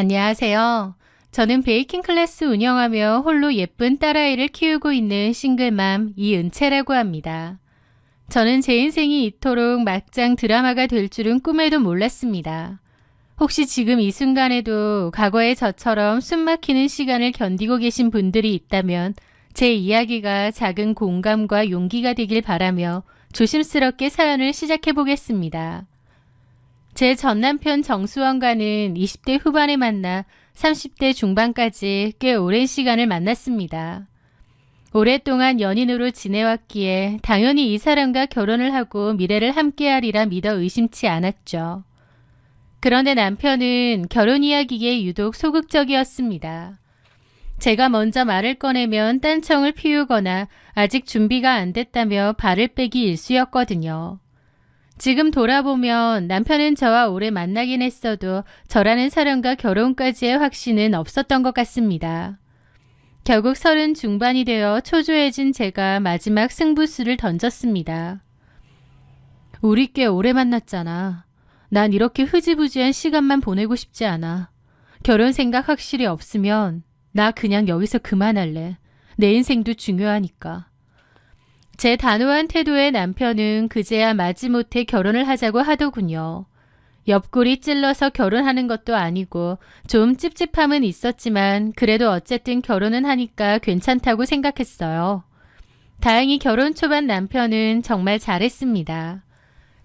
안녕하세요. 저는 베이킹 클래스 운영하며 홀로 예쁜 딸아이를 키우고 있는 싱글맘 이은채라고 합니다. 저는 제 인생이 이토록 막장 드라마가 될 줄은 꿈에도 몰랐습니다. 혹시 지금 이 순간에도 과거의 저처럼 숨막히는 시간을 견디고 계신 분들이 있다면 제 이야기가 작은 공감과 용기가 되길 바라며 조심스럽게 사연을 시작해 보겠습니다. 제 전남편 정수원과는 20대 후반에 만나 30대 중반까지 꽤 오랜 시간을 만났습니다. 오랫동안 연인으로 지내왔기에 당연히 이 사람과 결혼을 하고 미래를 함께하리라 믿어 의심치 않았죠. 그런데 남편은 결혼 이야기에 유독 소극적이었습니다. 제가 먼저 말을 꺼내면 딴청을 피우거나 아직 준비가 안 됐다며 발을 빼기 일쑤였거든요. 지금 돌아보면 남편은 저와 오래 만나긴 했어도 저라는 사람과 결혼까지의 확신은 없었던 것 같습니다. 결국 30 중반이 되어 초조해진 제가 마지막 승부수를 던졌습니다. 우리 꽤 오래 만났잖아. 난 이렇게 흐지부지한 시간만 보내고 싶지 않아. 결혼 생각 확실히 없으면 나 그냥 여기서 그만할래. 내 인생도 중요하니까. 제 단호한 태도의 남편은 그제야 마지못해 결혼을 하자고 하더군요. 옆구리 찔러서 결혼하는 것도 아니고 좀 찝찝함은 있었지만 그래도 어쨌든 결혼은 하니까 괜찮다고 생각했어요. 다행히 결혼 초반 남편은 정말 잘했습니다.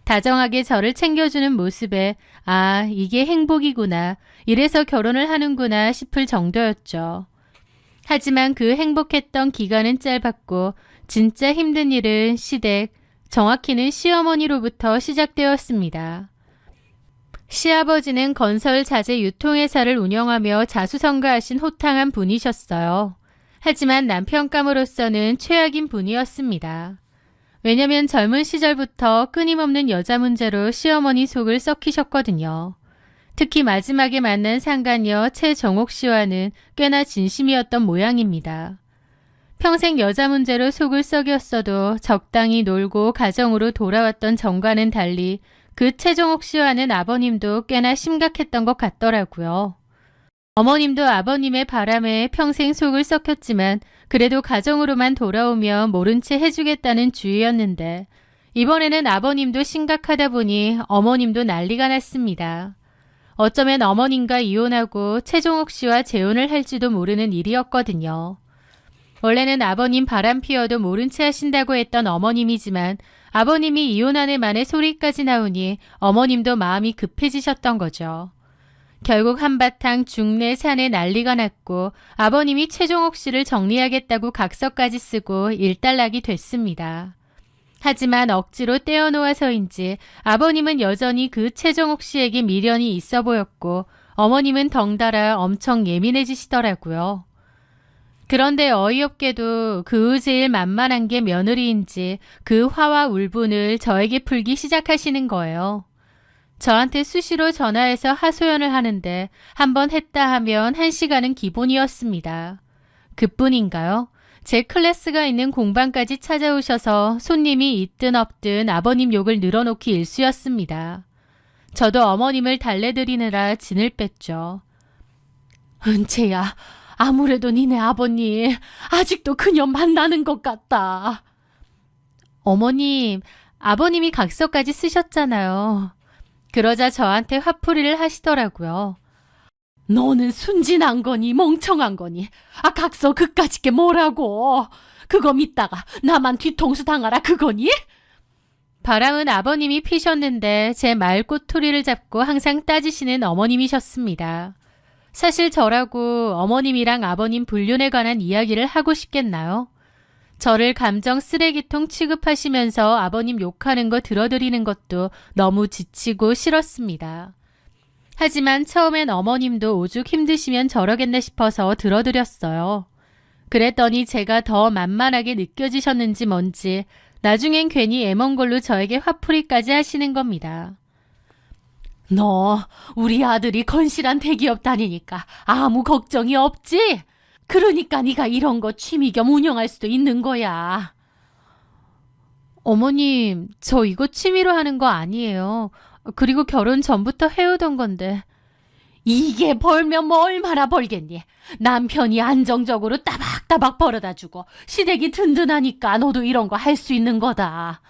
다정하게 저를 챙겨주는 모습에 아, 이게 행복이구나, 이래서 결혼을 하는구나 싶을 정도였죠. 하지만 그 행복했던 기간은 짧았고 진짜 힘든 일은 시댁, 정확히는 시어머니로부터 시작되었습니다. 시아버지는 건설 자재 유통회사를 운영하며 자수성가하신 호탕한 분이셨어요. 하지만 남편감으로서는 최악인 분이었습니다. 왜냐면 젊은 시절부터 끊임없는 여자 문제로 시어머니 속을 썩히셨거든요. 특히 마지막에 만난 상간녀 최정옥 씨와는 꽤나 진심이었던 모양입니다. 평생 여자 문제로 속을 썩였어도 적당히 놀고 가정으로 돌아왔던 전과는 달리 그 최정옥 씨와는 아버님도 꽤나 심각했던 것 같더라고요. 어머님도 아버님의 바람에 평생 속을 썩혔지만 그래도 가정으로만 돌아오면 모른 채 해주겠다는 주의였는데 이번에는 아버님도 심각하다 보니 어머님도 난리가 났습니다. 어쩌면 어머님과 이혼하고 최종옥 씨와 재혼을 할지도 모르는 일이었거든요. 원래는 아버님 바람 피워도 모른 채 하신다고 했던 어머님이지만 아버님이 이혼한 해 만에 소리까지 나오니 어머님도 마음이 급해지셨던 거죠. 결국 한바탕 중내 산에 난리가 났고 아버님이 최종옥 씨를 정리하겠다고 각서까지 쓰고 일단락이 됐습니다. 하지만 억지로 떼어놓아서인지 아버님은 여전히 그 최종옥 씨에게 미련이 있어 보였고 어머님은 덩달아 엄청 예민해지시더라고요. 그런데 어이없게도 그 후 제일 만만한 게 며느리인지 그 화와 울분을 저에게 풀기 시작하시는 거예요. 저한테 수시로 전화해서 하소연을 하는데 한번 했다 하면 1시간은 기본이었습니다. 그뿐인가요? 제 클래스가 있는 공방까지 찾아오셔서 손님이 있든 없든 아버님 욕을 늘어놓기 일쑤였습니다. 저도 어머님을 달래드리느라 진을 뺐죠. 은채야, 아무래도 니네 아버님 아직도 그녀 만나는 것 같다. 어머님, 아버님이 각서까지 쓰셨잖아요. 그러자 저한테 화풀이를 하시더라고요. 너는 순진한 거니 멍청한 거니? 각서 그까짓 게 뭐라고? 그거 믿다가 나만 뒤통수 당하라 그거니? 바람은 아버님이 피셨는데 제 말꼬투리를 잡고 항상 따지시는 어머님이셨습니다. 사실 저라고 어머님이랑 아버님 불륜에 관한 이야기를 하고 싶겠나요? 저를 감정 쓰레기통 취급하시면서 아버님 욕하는 거 들어드리는 것도 너무 지치고 싫었습니다. 하지만 처음엔 어머님도 오죽 힘드시면 저러겠네 싶어서 들어드렸어요. 그랬더니 제가 더 만만하게 느껴지셨는지 뭔지 나중엔 괜히 애먼 걸로 저에게 화풀이까지 하시는 겁니다. 너 우리 아들이 건실한 대기업 다니니까 아무 걱정이 없지? 그러니까 네가 이런 거 취미 겸 운영할 수도 있는 거야. 어머님, 저 이거 취미로 하는 거 아니에요. 그리고 결혼 전부터 해오던 건데. 이게 벌면 뭐 얼마나 벌겠니? 남편이 안정적으로 따박따박 벌어다 주고 시댁이 든든하니까 너도 이런 거 할 수 있는 거다.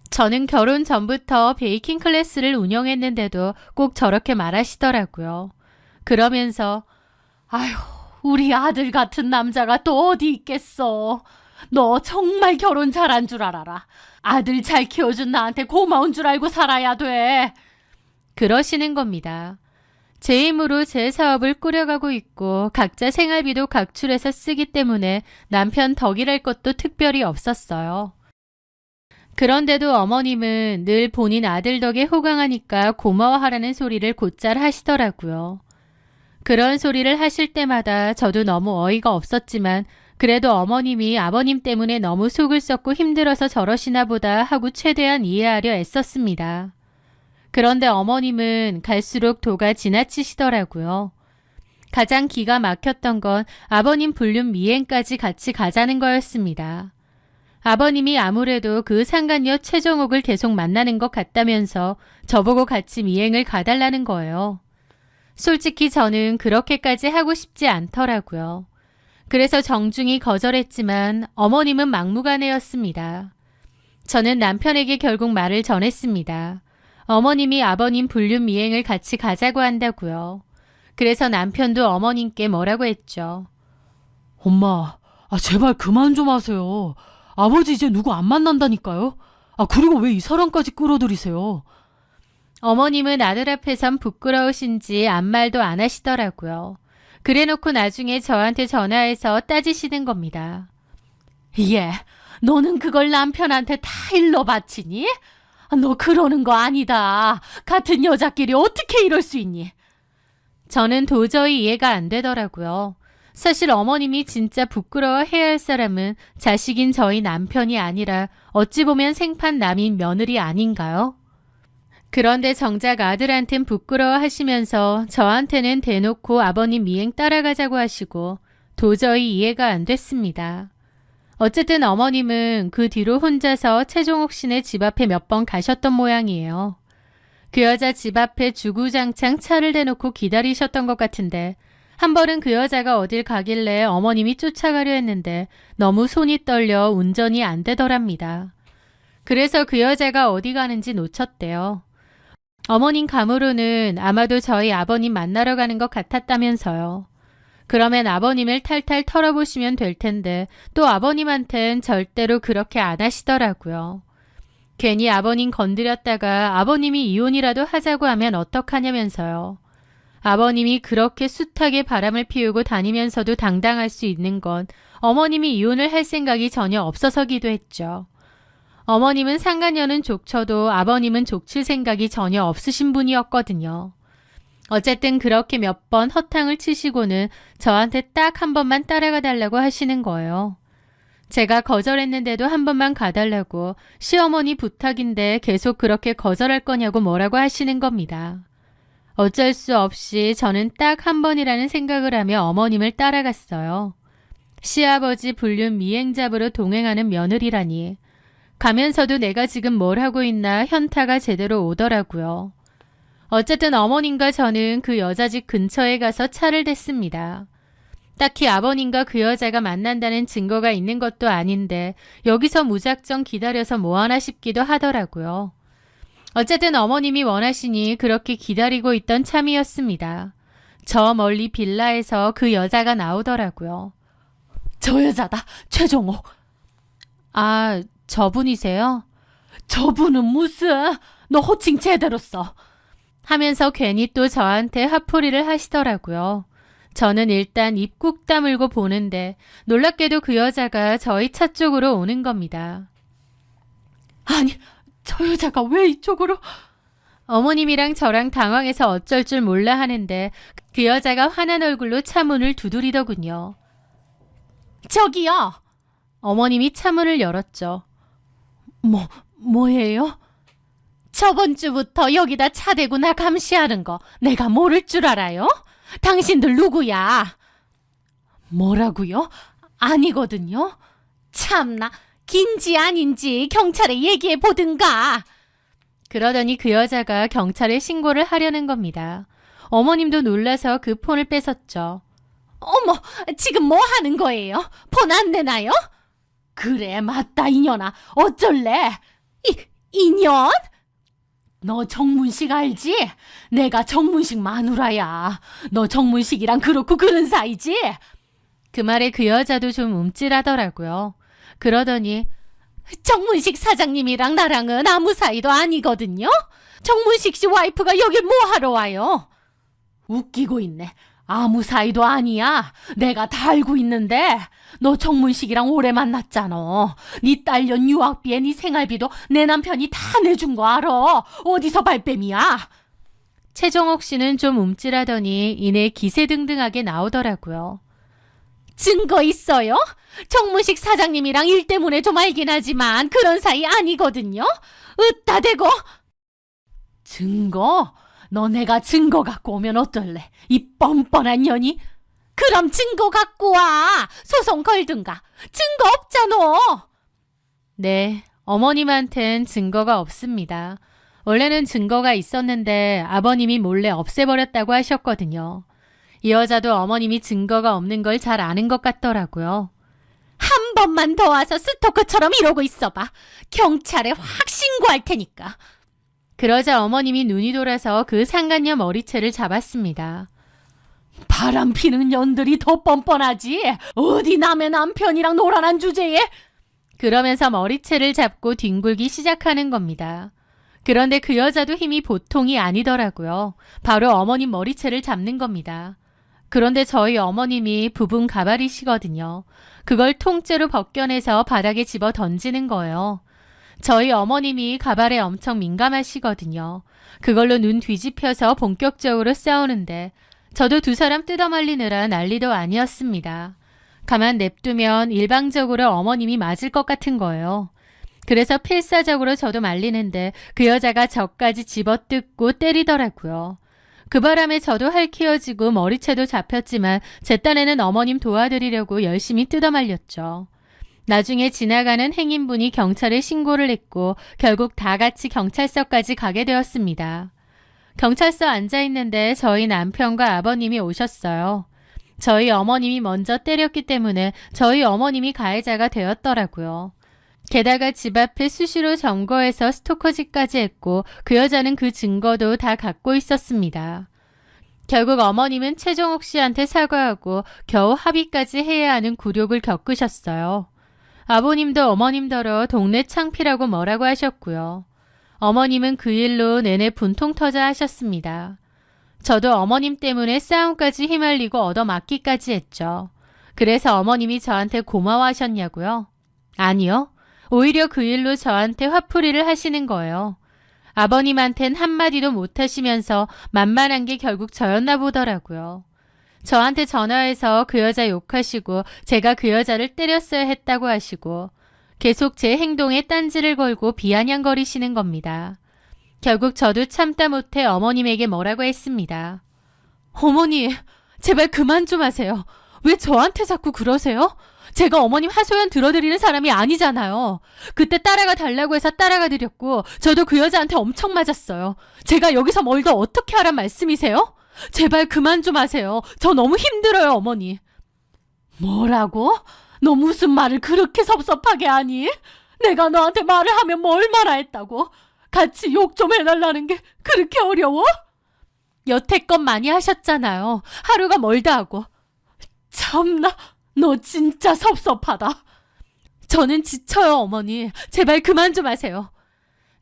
저는 결혼 전부터 베이킹 클래스를 운영했는데도 꼭 저렇게 말하시더라고요. 그러면서 아휴, 우리 아들 같은 남자가 또 어디 있겠어. 너 정말 결혼 잘한 줄 알아라. 아들 잘 키워준 나한테 고마운 줄 알고 살아야 돼. 그러시는 겁니다. 제 힘으로 제 사업을 꾸려가고 있고 각자 생활비도 각출해서 쓰기 때문에 남편 덕이랄 것도 특별히 없었어요. 그런데도 어머님은 늘 본인 아들 덕에 호강하니까 고마워하라는 소리를 곧잘 하시더라고요. 그런 소리를 하실 때마다 저도 너무 어이가 없었지만 그래도 어머님이 아버님 때문에 너무 속을 썩고 힘들어서 저러시나 보다 하고 최대한 이해하려 애썼습니다. 그런데 어머님은 갈수록 도가 지나치시더라고요. 가장 기가 막혔던 건 아버님 불륜 미행까지 같이 가자는 거였습니다. 아버님이 아무래도 그 상간녀 최정옥을 계속 만나는 것 같다면서 저보고 같이 미행을 가달라는 거예요. 솔직히 저는 그렇게까지 하고 싶지 않더라고요. 그래서 정중히 거절했지만 어머님은 막무가내였습니다. 저는 남편에게 결국 말을 전했습니다. 어머님이 아버님 불륜 미행을 같이 가자고 한다고요. 그래서 남편도 어머님께 뭐라고 했죠. 엄마, 제발 그만 좀 하세요. 아버지 이제 누구 안 만난다니까요. 그리고 왜 이 사람까지 끌어들이세요? 어머님은 아들 앞에선 부끄러우신지 아무 말도 안 하시더라고요. 그래놓고 나중에 저한테 전화해서 따지시는 겁니다. 예, 너는 그걸 남편한테 다 일러 바치니? 너 그러는 거 아니다. 같은 여자끼리 어떻게 이럴 수 있니? 저는 도저히 이해가 안 되더라고요. 사실 어머님이 진짜 부끄러워해야 할 사람은 자식인 저희 남편이 아니라 어찌 보면 생판 남인 며느리 아닌가요? 그런데 정작 아들한텐 부끄러워하시면서 저한테는 대놓고 아버님 미행 따라가자고 하시고 도저히 이해가 안 됐습니다. 어쨌든 어머님은 그 뒤로 혼자서 최종옥 씨네 집 앞에 몇 번 가셨던 모양이에요. 그 여자 집 앞에 주구장창 차를 대놓고 기다리셨던 것 같은데 한 번은 그 여자가 어딜 가길래 어머님이 쫓아가려 했는데 너무 손이 떨려 운전이 안 되더랍니다. 그래서 그 여자가 어디 가는지 놓쳤대요. 어머님 감으로는 아마도 저희 아버님 만나러 가는 것 같았다면서요. 그러면 아버님을 탈탈 털어보시면 될 텐데 또 아버님한텐 절대로 그렇게 안 하시더라고요. 괜히 아버님 건드렸다가 아버님이 이혼이라도 하자고 하면 어떡하냐면서요. 아버님이 그렇게 숱하게 바람을 피우고 다니면서도 당당할 수 있는 건 어머님이 이혼을 할 생각이 전혀 없어서기도 했죠. 어머님은 상간녀는 족쳐도 아버님은 족칠 생각이 전혀 없으신 분이었거든요. 어쨌든 그렇게 몇 번 허탕을 치시고는 저한테 딱 한 번만 따라가 달라고 하시는 거예요. 제가 거절했는데도 한 번만 가달라고 시어머니 부탁인데 계속 그렇게 거절할 거냐고 뭐라고 하시는 겁니다. 어쩔 수 없이 저는 딱 한 번이라는 생각을 하며 어머님을 따라갔어요. 시아버지 불륜 미행잡으로 동행하는 며느리라니. 가면서도 내가 지금 뭘 하고 있나 현타가 제대로 오더라고요. 어쨌든 어머님과 저는 그 여자 집 근처에 가서 차를 댔습니다. 딱히 아버님과 그 여자가 만난다는 증거가 있는 것도 아닌데 여기서 무작정 기다려서 뭐하나 싶기도 하더라고요. 어쨌든 어머님이 원하시니 그렇게 기다리고 있던 참이었습니다. 저 멀리 빌라에서 그 여자가 나오더라고요. 저 여자다, 최종옥. 저분이세요? 저분은 무슨, 너 호칭 제대로 써. 하면서 괜히 또 저한테 화풀이를 하시더라고요. 저는 일단 입 꾹 다물고 보는데 놀랍게도 그 여자가 저희 차 쪽으로 오는 겁니다. 아니, 저 여자가 왜 이쪽으로? 어머님이랑 저랑 당황해서 어쩔 줄 몰라 하는데 그 여자가 화난 얼굴로 차 문을 두드리더군요. 저기요. 어머님이 차 문을 열었죠. 뭐예요? 저번 주부터 여기다 차 대고 나 감시하는 거 내가 모를 줄 알아요? 당신들 누구야? 뭐라고요? 아니거든요. 참나, 긴지 아닌지 경찰에 얘기해 보든가. 그러더니 그 여자가 경찰에 신고를 하려는 겁니다. 어머님도 놀라서 그 폰을 뺏었죠. 어머, 지금 뭐 하는 거예요? 폰 안 내나요? 그래, 맞다, 이년아. 어쩔래? 이년? 너 정문식 알지? 내가 정문식 마누라야. 너 정문식이랑 그렇고 그런 사이지? 그 말에 그 여자도 좀 움찔하더라고요. 그러더니 정문식 사장님이랑 나랑은 아무 사이도 아니거든요? 정문식 씨 와이프가 여길 뭐 하러 와요? 웃기고 있네. 아무 사이도 아니야. 내가 다 알고 있는데 너 정문식이랑 오래 만났잖아. 네 딸년 유학비에 네 생활비도 내 남편이 다 내준 거 알아. 어디서 발뺌이야? 최종옥 씨는 좀 움찔하더니 이내 기세등등하게 나오더라고요. 증거 있어요? 정문식 사장님이랑 일 때문에 좀 알긴 하지만 그런 사이 아니거든요. 으따 대고. 증거? 너네가 증거 갖고 오면 어떨래? 이 뻔뻔한 년이? 그럼 증거 갖고 와. 소송 걸든가. 증거 없잖아. 네, 어머님한텐 증거가 없습니다. 원래는 증거가 있었는데 아버님이 몰래 없애버렸다고 하셨거든요. 이 여자도 어머님이 증거가 없는 걸 잘 아는 것 같더라고요. 한 번만 더 와서 스토커처럼 이러고 있어봐. 경찰에 확 신고할 테니까. 그러자 어머님이 눈이 돌아서 그 상간녀 머리채를 잡았습니다. 바람 피는 년들이 더 뻔뻔하지. 어디 남의 남편이랑 놀아난 주제에. 그러면서 머리채를 잡고 뒹굴기 시작하는 겁니다. 그런데 그 여자도 힘이 보통이 아니더라고요. 바로 어머님 머리채를 잡는 겁니다. 그런데 저희 어머님이 부분 가발이시거든요. 그걸 통째로 벗겨내서 바닥에 집어 던지는 거예요. 저희 어머님이 가발에 엄청 민감하시거든요. 그걸로 눈 뒤집혀서 본격적으로 싸우는데 저도 두 사람 뜯어말리느라 난리도 아니었습니다. 가만 냅두면 일방적으로 어머님이 맞을 것 같은 거예요. 그래서 필사적으로 저도 말리는데 그 여자가 저까지 집어뜯고 때리더라고요. 그 바람에 저도 할퀴어지고 머리채도 잡혔지만 제 딴에는 어머님 도와드리려고 열심히 뜯어말렸죠. 나중에 지나가는 행인분이 경찰에 신고를 했고 결국 다 같이 경찰서까지 가게 되었습니다. 경찰서 앉아있는데 저희 남편과 아버님이 오셨어요. 저희 어머님이 먼저 때렸기 때문에 저희 어머님이 가해자가 되었더라고요. 게다가 집 앞에 수시로 점거해서 스토커짓까지 했고 그 여자는 그 증거도 다 갖고 있었습니다. 결국 어머님은 최종옥 씨한테 사과하고 겨우 합의까지 해야 하는 굴욕을 겪으셨어요. 아버님도 어머님더러 동네 창피라고 뭐라고 하셨고요. 어머님은 그 일로 내내 분통 터져 하셨습니다. 저도 어머님 때문에 싸움까지 휘말리고 얻어맞기까지 했죠. 그래서 어머님이 저한테 고마워하셨냐고요? 아니요. 오히려 그 일로 저한테 화풀이를 하시는 거예요. 아버님한텐 한마디도 못하시면서 만만한 게 결국 저였나 보더라고요. 저한테 전화해서 그 여자 욕하시고 제가 그 여자를 때렸어야 했다고 하시고 계속 제 행동에 딴지를 걸고 비아냥거리시는 겁니다. 결국 저도 참다 못해 어머님에게 뭐라고 했습니다. 어머니, 제발 그만 좀 하세요. 왜 저한테 자꾸 그러세요? 제가 어머님 하소연 들어드리는 사람이 아니잖아요. 그때 따라가 달라고 해서 따라가 드렸고 저도 그 여자한테 엄청 맞았어요. 제가 여기서 뭘 더 어떻게 하란 말씀이세요? 제발 그만 좀 하세요. 저 너무 힘들어요, 어머니. 뭐라고? 너 무슨 말을 그렇게 섭섭하게 하니? 내가 너한테 말을 하면 뭐 얼마나 했다고? 같이 욕 좀 해달라는 게 그렇게 어려워? 여태껏 많이 하셨잖아요. 하루가 멀다 하고. 참나, 너 진짜 섭섭하다. 저는 지쳐요, 어머니. 제발 그만 좀 하세요.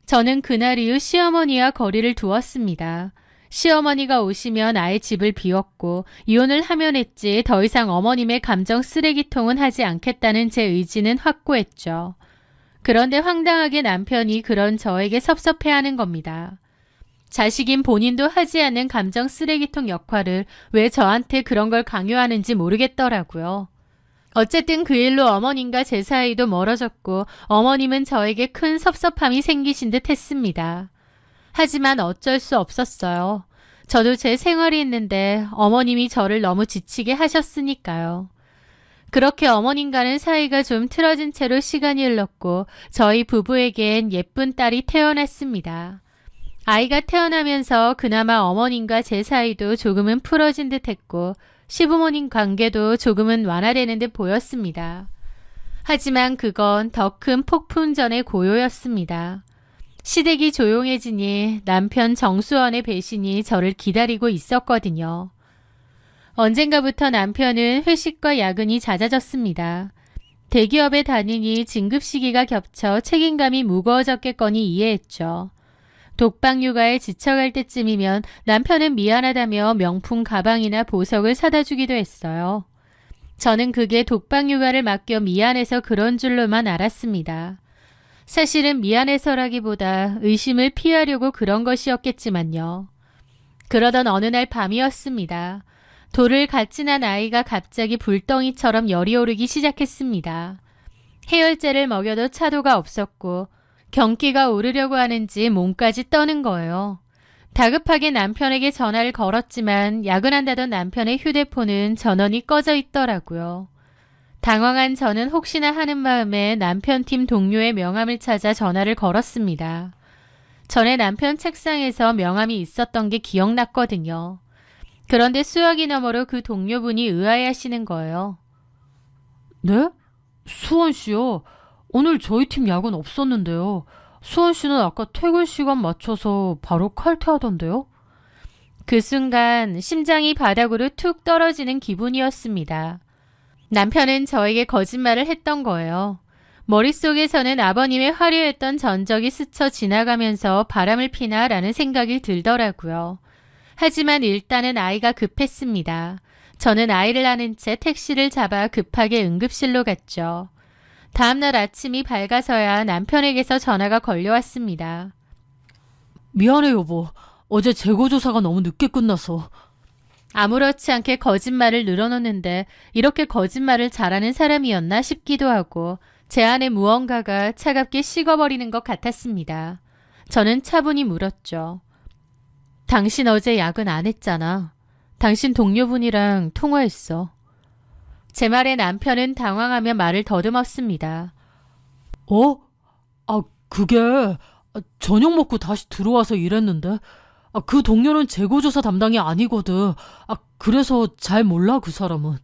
저는 그날 이후 시어머니와 거리를 두었습니다. 시어머니가 오시면 아예 집을 비웠고 이혼을 하면 했지 더 이상 어머님의 감정 쓰레기통은 하지 않겠다는 제 의지는 확고했죠. 그런데 황당하게 남편이 그런 저에게 섭섭해하는 겁니다. 자식인 본인도 하지 않는 감정 쓰레기통 역할을 왜 저한테 그런 걸 강요하는지 모르겠더라고요. 어쨌든 그 일로 어머님과 제 사이도 멀어졌고 어머님은 저에게 큰 섭섭함이 생기신 듯 했습니다. 하지만 어쩔 수 없었어요. 저도 제 생활이 있는데 어머님이 저를 너무 지치게 하셨으니까요. 그렇게 어머님과는 사이가 좀 틀어진 채로 시간이 흘렀고 저희 부부에겐 예쁜 딸이 태어났습니다. 아이가 태어나면서 그나마 어머님과 제 사이도 조금은 풀어진 듯 했고 시부모님 관계도 조금은 완화되는 듯 보였습니다. 하지만 그건 더 큰 폭풍 전의 고요였습니다. 시댁이 조용해지니 남편 정수원의 배신이 저를 기다리고 있었거든요. 언젠가부터 남편은 회식과 야근이 잦아졌습니다. 대기업에 다니니 진급 시기가 겹쳐 책임감이 무거워졌겠거니 이해했죠. 독방 육아에 지쳐갈 때쯤이면 남편은 미안하다며 명품 가방이나 보석을 사다 주기도 했어요. 저는 그게 독방 육아를 맡겨 미안해서 그런 줄로만 알았습니다. 사실은 미안해서라기보다 의심을 피하려고 그런 것이었겠지만요. 그러던 어느 날 밤이었습니다. 돌을 갓 지난 아이가 갑자기 불덩이처럼 열이 오르기 시작했습니다. 해열제를 먹여도 차도가 없었고 경기가 오르려고 하는지 몸까지 떠는 거예요. 다급하게 남편에게 전화를 걸었지만 야근한다던 남편의 휴대폰은 전원이 꺼져 있더라고요. 당황한 저는 혹시나 하는 마음에 남편 팀 동료의 명함을 찾아 전화를 걸었습니다. 전에 남편 책상에서 명함이 있었던 게 기억났거든요. 그런데 수화기 너머로 그 동료분이 의아해하시는 거예요. 네? 수원 씨요. 오늘 저희 팀 야근 없었는데요. 수원 씨는 아까 퇴근 시간 맞춰서 바로 칼퇴하던데요? 그 순간 심장이 바닥으로 툭 떨어지는 기분이었습니다. 남편은 저에게 거짓말을 했던 거예요. 머릿속에서는 아버님의 화려했던 전적이 스쳐 지나가면서 바람을 피나라는 생각이 들더라고요. 하지만 일단은 아이가 급했습니다. 저는 아이를 안은 채 택시를 잡아 급하게 응급실로 갔죠. 다음날 아침이 밝아서야 남편에게서 전화가 걸려왔습니다. 미안해 여보. 어제 재고조사가 너무 늦게 끝나서. 아무렇지 않게 거짓말을 늘어놓는데 이렇게 거짓말을 잘하는 사람이었나 싶기도 하고 제 안에 무언가가 차갑게 식어버리는 것 같았습니다. 저는 차분히 물었죠. 당신 어제 야근 안 했잖아. 당신 동료분이랑 통화했어. 제 말에 남편은 당황하며 말을 더듬었습니다. 어? 그게 저녁 먹고 다시 들어와서 일했는데 그 동료는 재고조사 담당이 아니거든. 그래서 잘 몰라 그 사람은.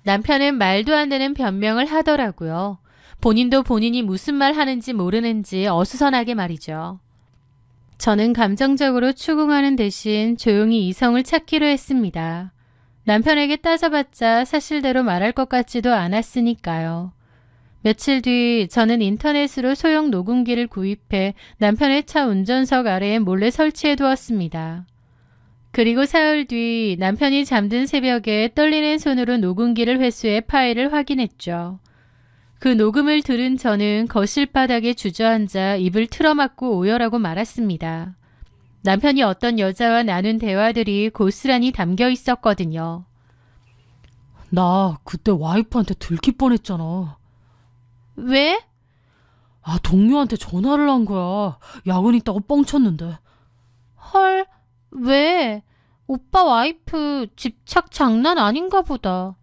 남편은 말도 안 되는 변명을 하더라고요. 본인도 본인이 무슨 말 하는지 모르는지 어수선하게 말이죠. 저는 감정적으로 추궁하는 대신 조용히 이성을 찾기로 했습니다. 남편에게 따져봤자 사실대로 말할 것 같지도 않았으니까요. 며칠 뒤 저는 인터넷으로 소형 녹음기를 구입해 남편의 차 운전석 아래에 몰래 설치해 두었습니다. 그리고 사흘 뒤 남편이 잠든 새벽에 떨리는 손으로 녹음기를 회수해 파일을 확인했죠. 그 녹음을 들은 저는 거실 바닥에 주저앉아 입을 틀어막고 오열하고 말았습니다. 남편이 어떤 여자와 나눈 대화들이 고스란히 담겨 있었거든요. 나 그때 와이프한테 들킬 뻔했잖아. 왜? 동료한테 전화를 한 거야. 야근 있다고 뻥쳤는데. 헐, 왜? 오빠 와이프 집착 장난 아닌가 보다.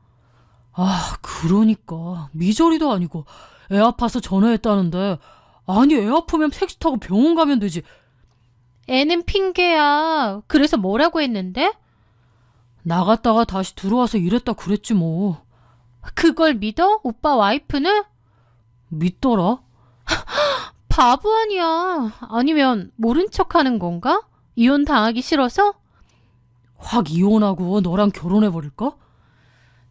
그러니까 미저리도 아니고 애 아파서 전화했다는데. 아니 애 아프면 택시 타고 병원 가면 되지. 애는 핑계야. 그래서 뭐라고 했는데? 나갔다가 다시 들어와서 일했다 그랬지 뭐. 그걸 믿어? 오빠 와이프는? 믿더라? 바보 아니야. 아니면 모른 척하는 건가? 이혼 당하기 싫어서? 확 이혼하고 너랑 결혼해버릴까?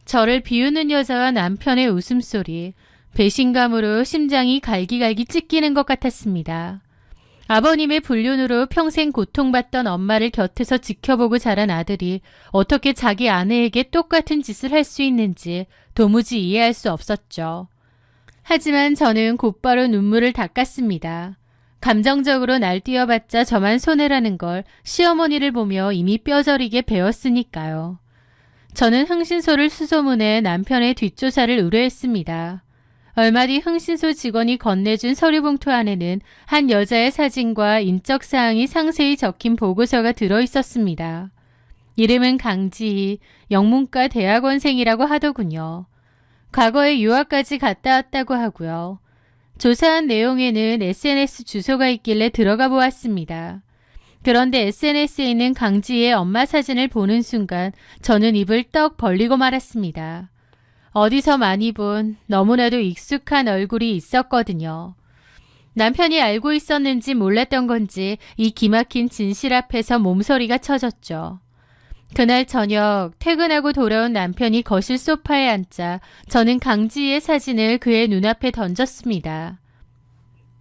저를 비우는 여자와 남편의 웃음소리, 배신감으로 심장이 갈기갈기 찢기는 것 같았습니다. 아버님의 불륜으로 평생 고통받던 엄마를 곁에서 지켜보고 자란 아들이 어떻게 자기 아내에게 똑같은 짓을 할 수 있는지 도무지 이해할 수 없었죠. 하지만 저는 곧바로 눈물을 닦았습니다. 감정적으로 날뛰어봤자 저만 손해라는 걸 시어머니를 보며 이미 뼈저리게 배웠으니까요. 저는 흥신소를 수소문해 남편의 뒷조사를 의뢰했습니다. 얼마 뒤 흥신소 직원이 건네준 서류봉투 안에는 한 여자의 사진과 인적사항이 상세히 적힌 보고서가 들어있었습니다. 이름은 강지희, 영문과 대학원생이라고 하더군요. 과거에 유학까지 갔다 왔다고 하고요. 조사한 내용에는 SNS 주소가 있길래 들어가 보았습니다. 그런데 SNS에 있는 강지희의 엄마 사진을 보는 순간 저는 입을 떡 벌리고 말았습니다. 어디서 많이 본 너무나도 익숙한 얼굴이 있었거든요. 남편이 알고 있었는지 몰랐던 건지 이 기막힌 진실 앞에서 몸서리가 쳐졌죠. 그날 저녁 퇴근하고 돌아온 남편이 거실 소파에 앉자 저는 강지희의 사진을 그의 눈앞에 던졌습니다.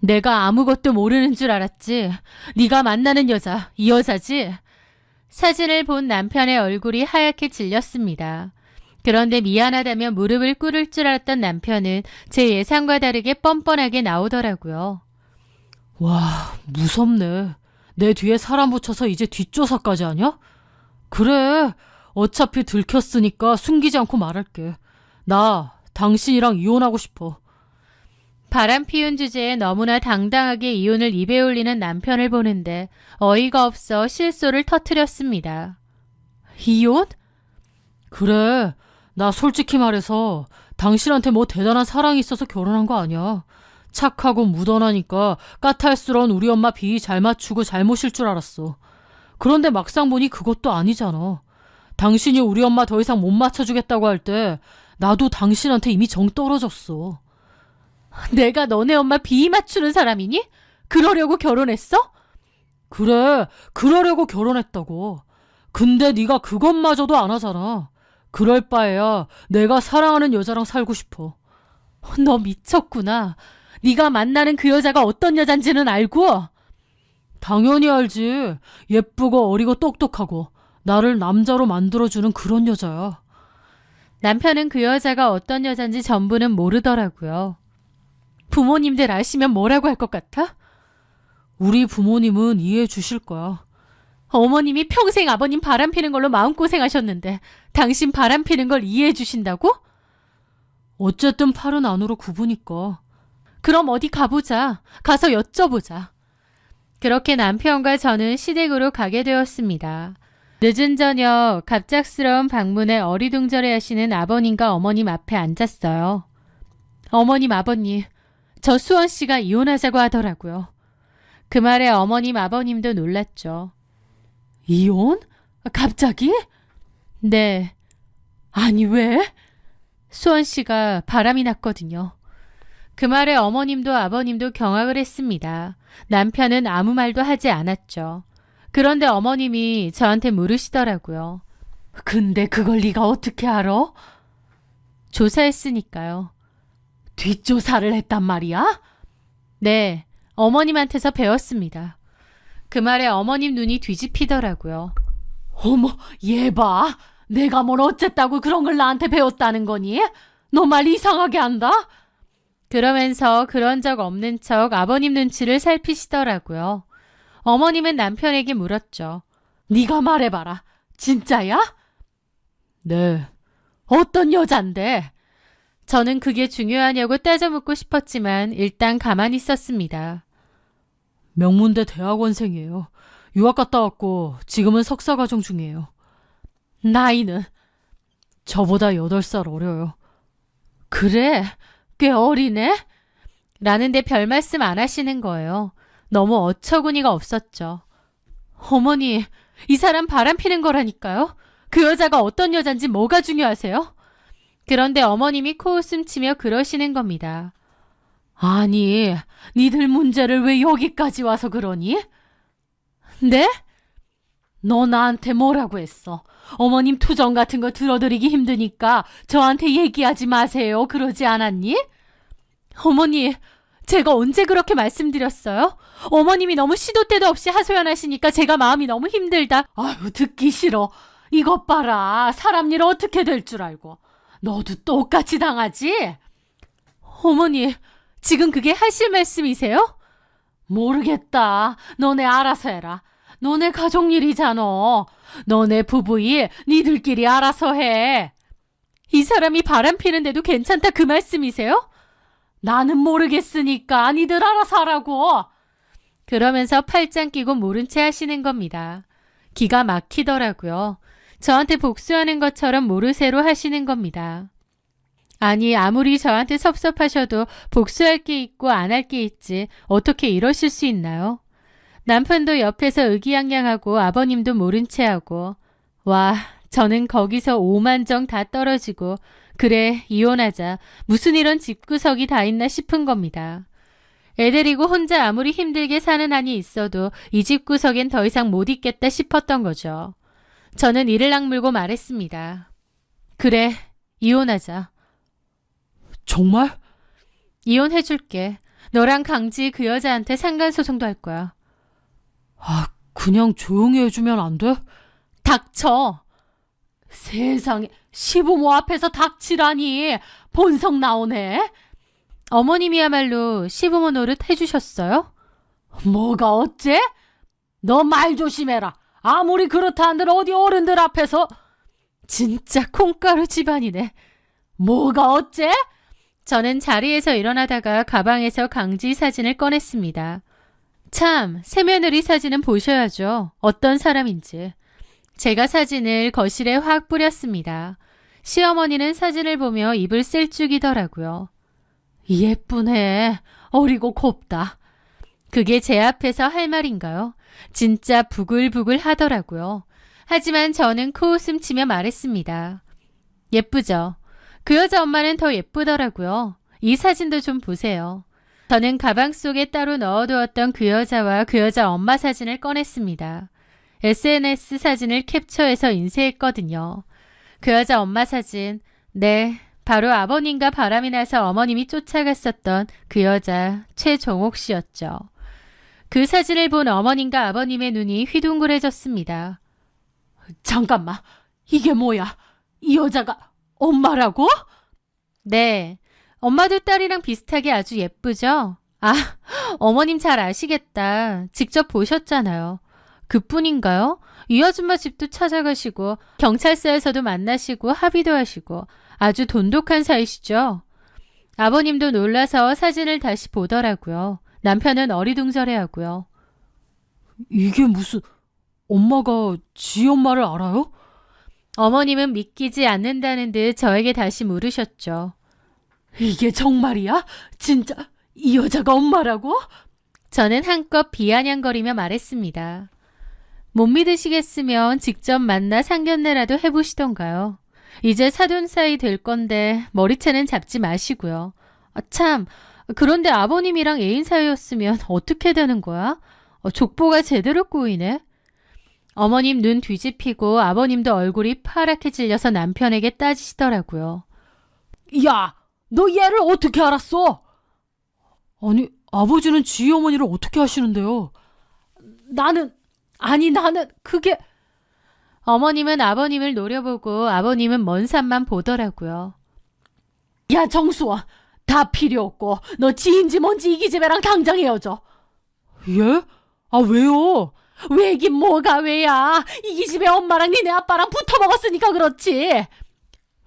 내가 아무것도 모르는 줄 알았지. 네가 만나는 여자, 이 여자지? 사진을 본 남편의 얼굴이 하얗게 질렸습니다. 그런데 미안하다며 무릎을 꿇을 줄 알았던 남편은 제 예상과 다르게 뻔뻔하게 나오더라고요. 와, 무섭네. 내 뒤에 사람 붙여서 이제 뒷조사까지 하냐? 그래, 어차피 들켰으니까 숨기지 않고 말할게. 나 당신이랑 이혼하고 싶어. 바람 피운 주제에 너무나 당당하게 이혼을 입에 올리는 남편을 보는데 어이가 없어 실소를 터뜨렸습니다. 이혼? 그래, 나 솔직히 말해서 당신한테 뭐 대단한 사랑이 있어서 결혼한 거 아니야. 착하고 무던하니까 까탈스러운 우리 엄마 비위 잘 맞추고 잘못일 줄 알았어. 그런데 막상 보니 그것도 아니잖아. 당신이 우리 엄마 더 이상 못 맞춰주겠다고 할 때 나도 당신한테 이미 정 떨어졌어. 내가 너네 엄마 비위 맞추는 사람이니? 그러려고 결혼했어? 그래, 그러려고 결혼했다고. 근데 네가 그것마저도 안 하잖아. 그럴 바에야 내가 사랑하는 여자랑 살고 싶어. 너 미쳤구나. 네가 만나는 그 여자가 어떤 여잔지는 알고? 당연히 알지. 예쁘고 어리고 똑똑하고 나를 남자로 만들어주는 그런 여자야. 남편은 그 여자가 어떤 여잔지 전부는 모르더라고요. 부모님들 아시면 뭐라고 할 것 같아? 우리 부모님은 이해해 주실 거야. 어머님이 평생 아버님 바람피는 걸로 마음고생하셨는데 당신 바람피는 걸 이해해 주신다고? 어쨌든 팔은 안으로 굽으니까. 그럼 어디 가보자. 가서 여쭤보자. 그렇게 남편과 저는 시댁으로 가게 되었습니다. 늦은 저녁 갑작스러운 방문에 어리둥절해 하시는 아버님과 어머님 앞에 앉았어요. 어머님, 아버님, 저 수원 씨가 이혼하자고 하더라고요. 그 말에 어머님, 아버님도 놀랐죠. 이혼? 갑자기? 네. 아니 왜? 수원 씨가 바람이 났거든요. 그 말에 어머님도 아버님도 경악을 했습니다. 남편은 아무 말도 하지 않았죠. 그런데 어머님이 저한테 물으시더라고요. 근데 그걸 네가 어떻게 알아? 조사했으니까요. 뒷조사를 했단 말이야? 네, 어머님한테서 배웠습니다. 그 말에 어머님 눈이 뒤집히더라고요. 어머, 얘 봐. 내가 뭘 어쨌다고 그런 걸 나한테 배웠다는 거니? 너 말 이상하게 한다? 그러면서 그런 적 없는 척 아버님 눈치를 살피시더라고요. 어머님은 남편에게 물었죠. 네가 말해봐라. 진짜야? 네. 어떤 여잔데? 저는 그게 중요하냐고 따져 묻고 싶었지만 일단 가만히 있었습니다. 명문대 대학원생이에요. 유학 갔다 왔고 지금은 석사과정 중이에요. 나이는? 저보다 8살 어려요. 그래, 꽤 어리네? 라는데 별 말씀 안 하시는 거예요. 너무 어처구니가 없었죠. 어머니, 이 사람 바람피는 거라니까요. 그 여자가 어떤 여잔지 뭐가 중요하세요? 그런데 어머님이 코웃음 치며 그러시는 겁니다. 아니, 니들 문제를 왜 여기까지 와서 그러니? 네? 너 나한테 뭐라고 했어? 어머님 투정 같은 거 들어드리기 힘드니까 저한테 얘기하지 마세요. 그러지 않았니? 어머니, 제가 언제 그렇게 말씀드렸어요? 어머님이 너무 시도 때도 없이 하소연하시니까 제가 마음이 너무 힘들다. 아유, 듣기 싫어. 이것 봐라. 사람 일 어떻게 될 줄 알고. 너도 똑같이 당하지? 어머니, 지금 그게 하실 말씀이세요? 모르겠다. 너네 알아서 해라. 너네 가족 일이잖아. 너네 부부일 니들끼리 알아서 해. 이 사람이 바람피는데도 괜찮다 그 말씀이세요? 나는 모르겠으니까 니들 알아서 하라고. 그러면서 팔짱 끼고 모른 채 하시는 겁니다. 기가 막히더라고요. 저한테 복수하는 것처럼 모르쇠로 하시는 겁니다. 아니, 아무리 저한테 섭섭하셔도 복수할 게 있고 안 할 게 있지 어떻게 이러실 수 있나요? 남편도 옆에서 의기양양하고 아버님도 모른 체하고 와, 저는 거기서 오만정 다 떨어지고 그래, 이혼하자. 무슨 이런 집구석이 다 있나 싶은 겁니다. 애 데리고 혼자 아무리 힘들게 사는 한이 있어도 이 집구석엔 더 이상 못 있겠다 싶었던 거죠. 저는 이를 악물고 말했습니다. 그래, 이혼하자. 정말? 이혼해줄게. 너랑 강지 그 여자한테 상간소송도 할 거야. 아, 그냥 조용히 해주면 안 돼? 닥쳐. 세상에, 시부모 앞에서 닥치라니. 본성 나오네. 어머님이야말로 시부모 노릇 해주셨어요? 뭐가 어째? 너 말 조심해라. 아무리 그렇다 한들 어디 어른들 앞에서. 진짜 콩가루 집안이네. 뭐가 어째? 저는 자리에서 일어나다가 가방에서 강지 사진을 꺼냈습니다. 참, 새며느리 사진은 보셔야죠. 어떤 사람인지. 제가 사진을 거실에 확 뿌렸습니다. 시어머니는 사진을 보며 입을 셀쭉이더라고요. 예쁘네. 어리고 곱다. 그게 제 앞에서 할 말인가요? 진짜 부글부글 하더라고요. 하지만 저는 코웃음 치며 말했습니다. 예쁘죠? 그 여자 엄마는 더 예쁘더라고요. 이 사진도 좀 보세요. 저는 가방 속에 따로 넣어두었던 그 여자와 그 여자 엄마 사진을 꺼냈습니다. SNS 사진을 캡처해서 인쇄했거든요. 그 여자 엄마 사진, 네, 바로 아버님과 바람이 나서 어머님이 쫓아갔었던 그 여자 최종옥 씨였죠. 그 사진을 본 어머님과 아버님의 눈이 휘둥그레졌습니다. 잠깐만. 이게 뭐야? 이 여자가 엄마라고? 네, 엄마도 딸이랑 비슷하게 아주 예쁘죠? 아, 어머님 잘 아시겠다. 직접 보셨잖아요. 그뿐인가요? 이 아줌마 집도 찾아가시고 경찰서에서도 만나시고 합의도 하시고 아주 돈독한 사이시죠? 아버님도 놀라서 사진을 다시 보더라고요. 남편은 어리둥절해하고요. 이게 무슨... 엄마가 지 엄마를 알아요? 어머님은 믿기지 않는다는 듯 저에게 다시 물으셨죠. 이게 정말이야? 진짜 이 여자가 엄마라고? 저는 한껏 비아냥거리며 말했습니다. 못 믿으시겠으면 직접 만나 상견례라도 해보시던가요. 이제 사돈 사이 될 건데 머리채는 잡지 마시고요. 아, 참, 그런데 아버님이랑 애인 사이였으면 어떻게 되는 거야? 족보가 제대로 꼬이네. 어머님 눈 뒤집히고 아버님도 얼굴이 파랗게 질려서 남편에게 따지시더라고요. 야, 너 얘를 어떻게 알았어? 아니, 아버지는 지 어머니를 어떻게 아시는데요? 나는 그게... 어머님은 아버님을 노려보고 아버님은 먼 산만 보더라고요. 야, 정수아, 다 필요 없고 너 지인지 뭔지 이 기집애랑 당장 헤어져. 예? 아, 왜요? 왜긴 뭐가 왜야. 이 기집애 엄마랑 니네 아빠랑 붙어먹었으니까 그렇지.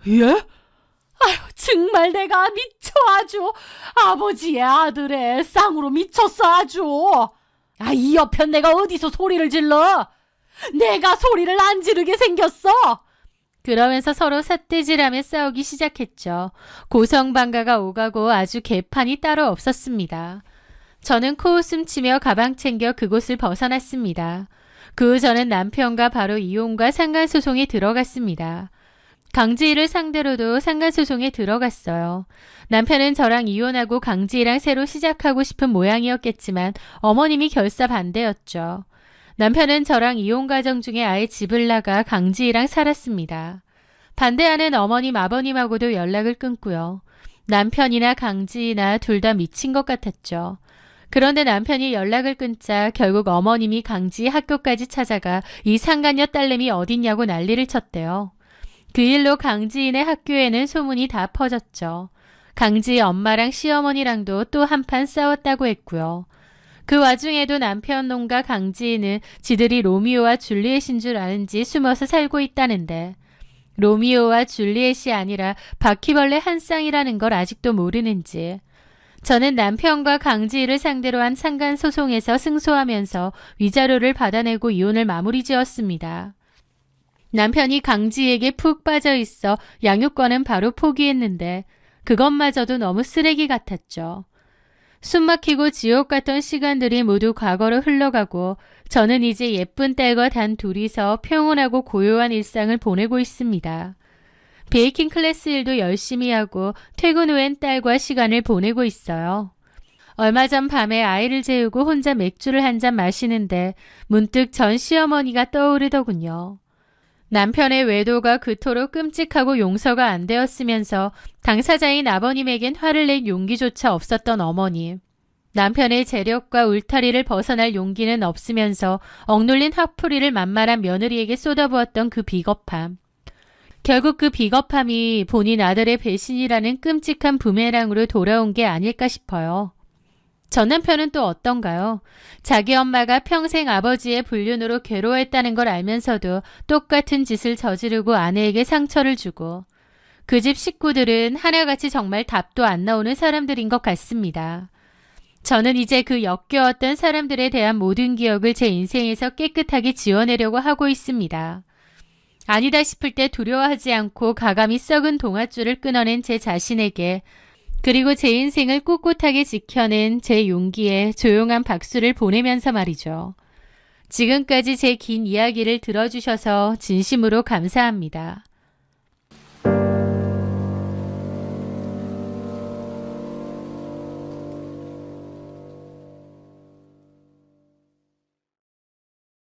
예? 아휴, 정말 내가 미쳐 아주. 아버지의 아들에 쌍으로 미쳤어 아주. 아, 이 여편 내가 어디서 소리를 질러? 내가 소리를 안 지르게 생겼어. 그러면서 서로 삿대질하며 싸우기 시작했죠. 고성방가가 오가고 아주 개판이 따로 없었습니다. 저는 코웃음 치며 가방 챙겨 그곳을 벗어났습니다. 그 후 저는 남편과 바로 이혼과 상간소송에 들어갔습니다. 강지희를 상대로도 상간소송에 들어갔어요. 남편은 저랑 이혼하고 강지희랑 새로 시작하고 싶은 모양이었겠지만 어머님이 결사 반대였죠. 남편은 저랑 이혼 과정 중에 아예 집을 나가 강지희랑 살았습니다. 반대하는 어머님, 아버님하고도 연락을 끊고요. 남편이나 강지희나 둘 다 미친 것 같았죠. 그런데 남편이 연락을 끊자 결국 어머님이 강지희 학교까지 찾아가 이 상간녀 딸내미 어딨냐고 난리를 쳤대요. 그 일로 강지희네 학교에는 소문이 다 퍼졌죠. 강지희 엄마랑 시어머니랑도 또 한판 싸웠다고 했고요. 그 와중에도 남편 놈과 강지희는 지들이 로미오와 줄리엣인 줄 아는지 숨어서 살고 있다는데 로미오와 줄리엣이 아니라 바퀴벌레 한 쌍이라는 걸 아직도 모르는지 저는 남편과 강지희를 상대로 한 상간소송에서 승소하면서 위자료를 받아내고 이혼을 마무리 지었습니다. 남편이 강지희에게 푹 빠져 있어 양육권은 바로 포기했는데 그것마저도 너무 쓰레기 같았죠. 숨막히고 지옥 같던 시간들이 모두 과거로 흘러가고 저는 이제 예쁜 딸과 단 둘이서 평온하고 고요한 일상을 보내고 있습니다. 베이킹 클래스 일도 열심히 하고 퇴근 후엔 딸과 시간을 보내고 있어요. 얼마 전 밤에 아이를 재우고 혼자 맥주를 한 잔 마시는데 문득 전 시어머니가 떠오르더군요. 남편의 외도가 그토록 끔찍하고 용서가 안 되었으면서 당사자인 아버님에겐 화를 낼 용기조차 없었던 어머니. 남편의 재력과 울타리를 벗어날 용기는 없으면서 억눌린 화풀이를 만만한 며느리에게 쏟아부었던 그 비겁함. 결국 그 비겁함이 본인 아들의 배신이라는 끔찍한 부메랑으로 돌아온 게 아닐까 싶어요. 전 남편은 또 어떤가요? 자기 엄마가 평생 아버지의 불륜으로 괴로워했다는 걸 알면서도 똑같은 짓을 저지르고 아내에게 상처를 주고 그 집 식구들은 하나같이 정말 답도 안 나오는 사람들인 것 같습니다. 저는 이제 그 역겨웠던 사람들에 대한 모든 기억을 제 인생에서 깨끗하게 지워내려고 하고 있습니다. 아니다 싶을 때 두려워하지 않고 가감히 썩은 동아줄을 끊어낸 제 자신에게 그리고 제 인생을 꿋꿋하게 지켜낸 제 용기에 조용한 박수를 보내면서 말이죠. 지금까지 제 긴 이야기를 들어주셔서 진심으로 감사합니다.